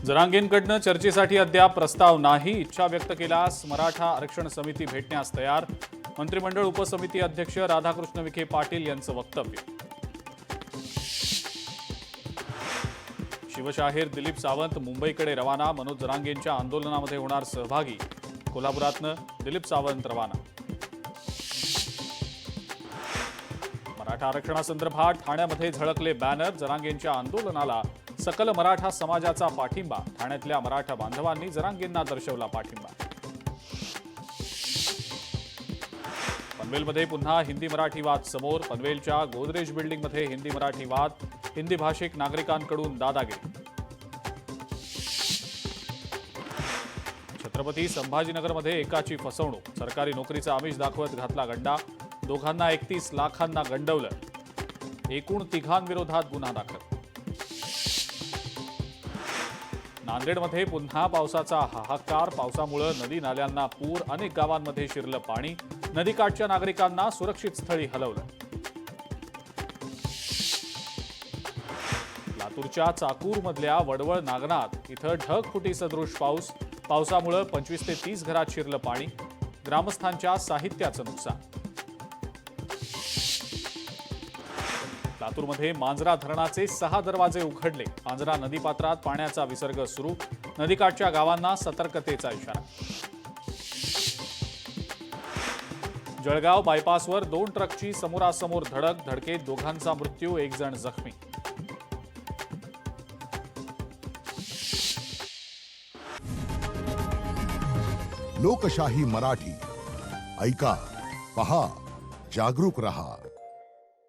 जरांगेंकडनं चर्चेसाठी अद्याप प्रस्ताव नाही. इच्छा व्यक्त केल्यास मराठा आरक्षण समिती भेटण्यास तयार. मंत्रिमंडळ उपसमिती अध्यक्ष राधाकृष्ण विखे पाटील यांचं वक्तव्य. शिवशाहीर दिलीप सावंत मुंबईकडे रवाना. मनोज जरांगेंच्या आंदोलनामध्ये होणार सहभागी. कोल्हापुरातनं दिलीप सावंत रवाना. मराठा आरक्षणासंदर्भात ठाण्यामध्ये झळकले बॅनर. जरांगेंच्या आंदोलनाला सकल मराठा समाजाचा पाठिंबा. ठाण्यातल्या मराठा बांधवांनी जरांगेंना दर्शवला पाठिंबा. पनवेलमध्ये पुन्हा हिंदी मराठी वाद समोर. पनवेलच्या गोदरेज बिल्डिंगमध्ये हिंदी मराठी वाद. हिंदी भाषिक नागरिकांकडून दादागिरी. छत्रपती संभाजीनगरमध्ये एकाची फसवणूक. सरकारी नोकरीचा आमिष दाखवत घातला गंडा. दोघांना 31 लाखांना गंडवलं. एकूण तिघांविरोधात गुन्हा दाखल. नांदेडमध्ये पुन्हा पावसाचा हाहाकार. पावसामुळे नदी नाल्यांना पूर. अनेक गावांमध्ये शिरलं पाणी. नदीकाठच्या नागरिकांना सुरक्षित स्थळी हलवलं. लातूरच्या चाकूरमधल्या वडवळ नागनाथ इथं ढगफुटी सदृश पाऊस. पावसामुळे 25 ते 30 घरात शिरलं पाणी. ग्रामस्थांच्या साहित्याचं नुकसान. लातूरमध्ये मांजरा धरणाचे 6 दरवाजे उघडले. मांजरा नदीपात्रात पाण्याचा विसर्ग सुरू. नदीकाठच्या गावांना सतर्कतेचा इशारा. जळगाव बायपासवर 2 ट्रकची समोरासमोर धडक. धडकेत दोघांचा मृत्यू. 1 जण जखमी. लोकशाही मराठी ऐका, पहा, जागरूक रहा.